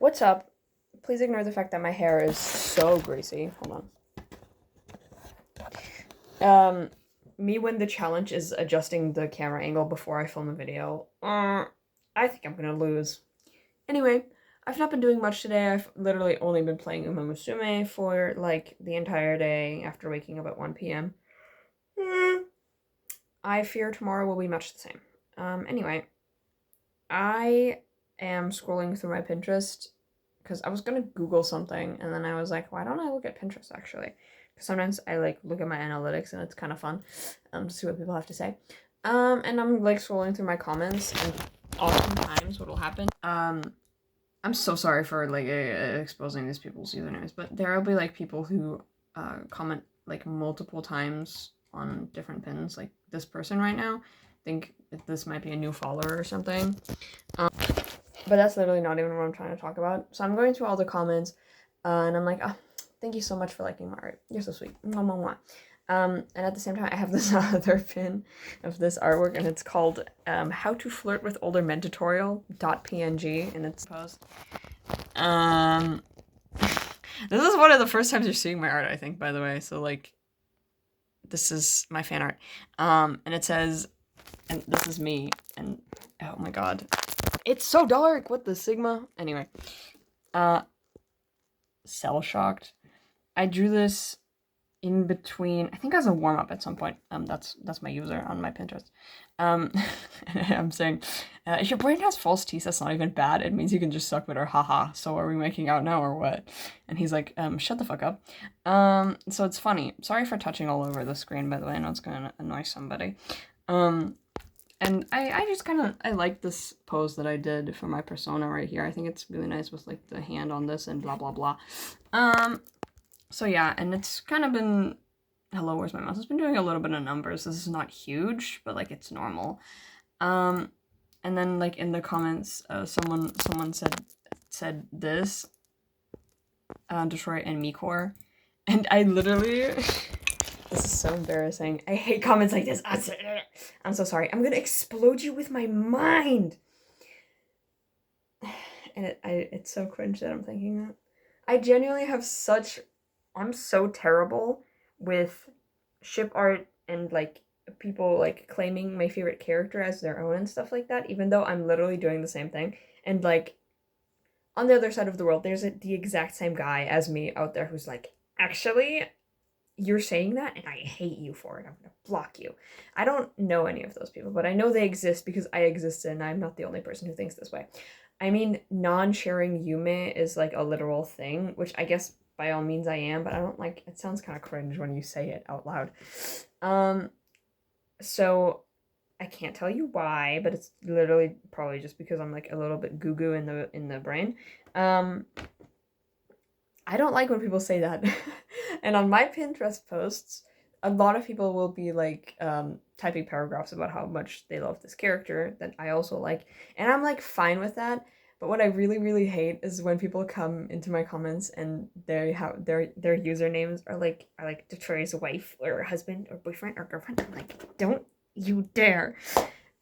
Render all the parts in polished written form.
What's up? Please ignore the fact that my hair is so greasy. Hold on. Me when the challenge is adjusting the camera angle before I film a video. I think I'm gonna lose. Anyway, I've not been doing much today. I've literally only been playing Uma Musume for like the entire day after waking up at 1 p.m. I fear tomorrow will be much the same. Anyway, I am scrolling through my Pinterest because I was gonna Google something and then I was like, why don't I look at Pinterest actually? Because sometimes I like look at my analytics and it's kind of fun to see what people have to say. And I'm like scrolling through my comments and oftentimes what will happen. I'm so sorry for like exposing these people's usernames, but there will be like people who comment like multiple times on different pins, like this person right now. I think this might be a new follower or something. But that's literally not even what I'm trying to talk about. So I'm going through all the comments, and I'm like, oh, thank you so much for liking my art. You're so sweet. Mwah, mwah, mwah. And at the same time, I have this other pin of this artwork, and it's called How to Flirt with Older Men tutorial.png, and it's post. This is one of the first times you're seeing my art, I think, by the way. So, like, this is my fan art. And it says, and this is me, and oh my god. It's so dark! What the Sigma? Anyway. Cell shocked. I drew this in between, I think as a warm-up at some point. That's my user on my Pinterest. I'm saying, if your brain has false teeth, that's not even bad. It means you can just suck with her, haha. So are we making out now or what? And he's like, shut the fuck up. So it's funny. Sorry for touching all over the screen, by the way. I know it's gonna annoy somebody. And I just kind of, I like this pose that I did for my persona right here. I think it's really nice with, like, the hand on this and blah, blah, blah. So yeah, and it's kind of been, hello, where's my mouse? It's been doing a little bit of numbers. This is not huge, but, like, it's normal. And then, like, in the comments, someone said this, Detroit and Mekor. And I literally... This is so embarrassing. I hate comments like this. I'm so sorry. I'm gonna explode you with my mind. And it's so cringe that I'm thinking that. I genuinely have I'm so terrible with ship art and like people like claiming my favorite character as their own and stuff like that, even though I'm literally doing the same thing. And like on the other side of the world, there's the exact same guy as me out there who's like, actually, you're saying that and I hate you for it. I'm gonna block you. I don't know any of those people, but I know they exist because I exist and I'm not the only person who thinks this way. I mean, non-sharing Yume is like a literal thing, which I guess by all means I am, but I don't like, it sounds kind of cringe when you say it out loud. So I can't tell you why, but it's literally probably just because I'm like a little bit goo-goo in the brain. I don't like when people say that. And on my Pinterest posts, a lot of people will be like typing paragraphs about how much they love this character that I also like. And I'm like fine with that. But what I really, really hate is when people come into my comments and they have their usernames are like Detroit's wife or husband or boyfriend or girlfriend. I'm like, don't you dare.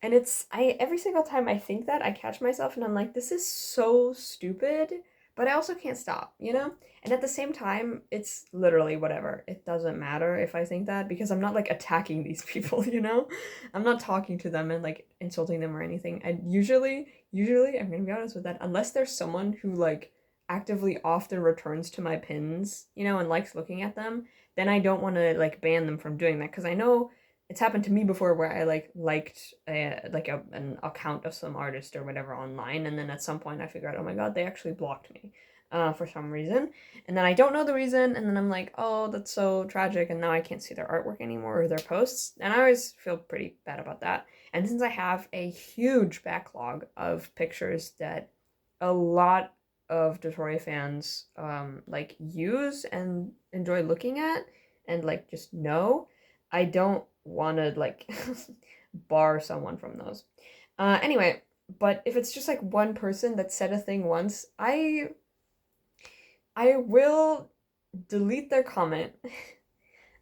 And every single time I think that, I catch myself and I'm like, this is so stupid. But I also can't stop, you know? And at the same time, it's literally whatever. It doesn't matter if I think that because I'm not like attacking these people, you know? I'm not talking to them and like insulting them or anything. And usually, I'm gonna be honest with that, unless there's someone who like actively often returns to my pins, you know, and likes looking at them, then I don't want to like ban them from doing that because I know it's happened to me before where I liked an account of some artist or whatever online, and then at some point I figure out, oh my god, they actually blocked me for some reason, and then I don't know the reason, and then I'm like, oh, that's so tragic, and now I can't see their artwork anymore or their posts, and I always feel pretty bad about that. And since I have a huge backlog of pictures that a lot of Dotoria fans like use and enjoy looking at and like just know, I don't want to like bar someone from those. Anyway, but if it's just like one person that said a thing once, I will delete their comment.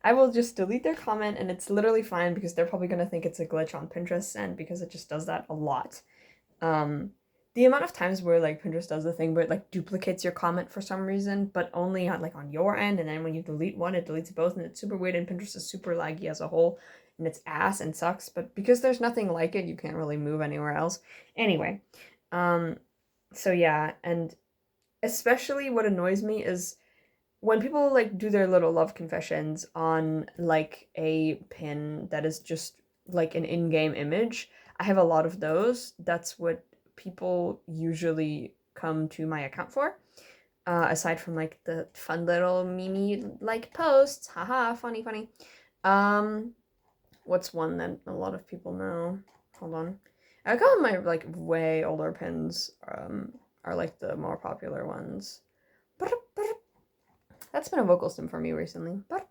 I will just delete their comment and it's literally fine because they're probably gonna think it's a glitch on Pinterest and because it just does that a lot. the amount of times where like Pinterest does the thing where it like duplicates your comment for some reason, but only on like on your end, and then when you delete one, it deletes both, and it's super weird, and Pinterest is super laggy as a whole, and it's ass and sucks, but because there's nothing like it, you can't really move anywhere else. Anyway, so yeah, and especially what annoys me is when people like do their little love confessions on like a pin that is just like an in-game image. I have a lot of those. That's what people usually come to my account for. Aside from like the fun little meme like posts, haha, funny, funny. What's one that a lot of people know? Hold on. I call my like way older pins are like the more popular ones. That's been a vocal stim for me recently. I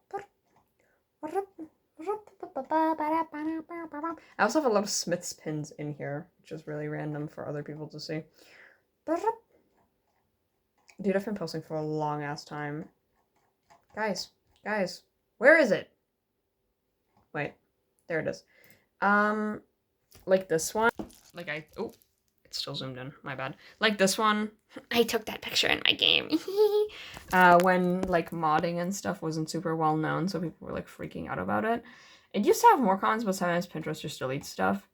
also have a lot of Smith's pins in here, which is really random for other people to see. Dude, I've been posting for a long ass time. Guys, where is it? Wait, there it is. Like this one. Oh, it's still zoomed in, my bad. Like this one. I took that picture in my game. When like modding and stuff wasn't super well known, so people were like freaking out about it. It used to have more comments, but sometimes Pinterest just deletes stuff.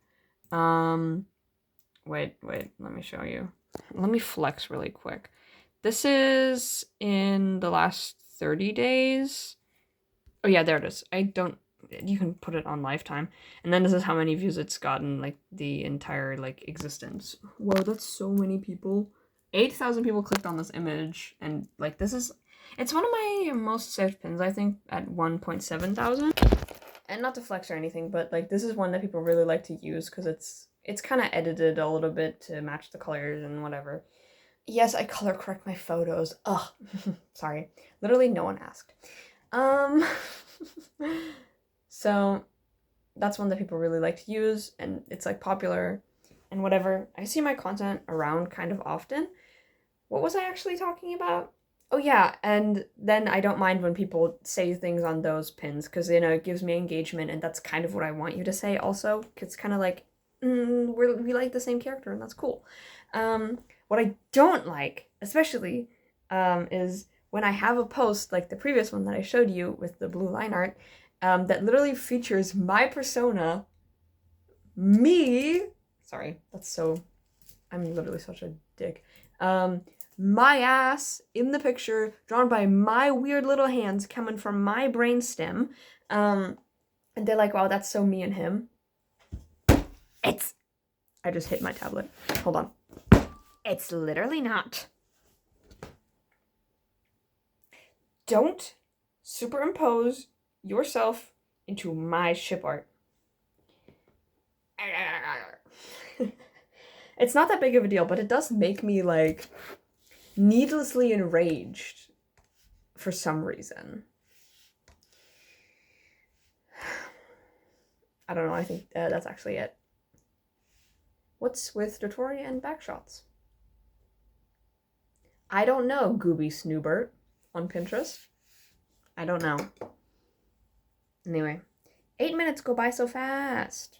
Wait, let me show you. Let me flex really quick. This is in the last 30 days. Oh yeah, there it is. You can put it on lifetime. And then this is how many views it's gotten, like the entire like existence. Whoa, that's so many people. 8,000 people clicked on this image, and like it's one of my most saved pins, I think, at 1.7 thousand. And not to flex or anything, but like this is one that people really like to use because it's kind of edited a little bit to match the colors and whatever. Yes, I color correct my photos. Ugh, sorry. Literally no one asked. So that's one that people really like to use, and it's like popular and whatever. I see my content around kind of often. What was I actually talking about? Oh yeah, and then I don't mind when people say things on those pins because, you know, it gives me engagement, and that's kind of what I want you to say also. It's kind of like, we like the same character, and that's cool. What I don't like, especially, is when I have a post like the previous one that I showed you with the blue line art, that literally features my persona, me. Sorry, I'm literally such a dick. My ass in the picture, drawn by my weird little hands coming from my brainstem. And they're like, wow, that's so me and him. I just hit my tablet. Hold on. It's literally not. Don't superimpose yourself into my ship art. It's not that big of a deal, but it does make me like needlessly enraged for some reason. I don't know, I think that's actually it. What's with Dotoria and backshots? I don't know, Gooby Snoobert on Pinterest. I don't know. Anyway, 8 minutes go by so fast.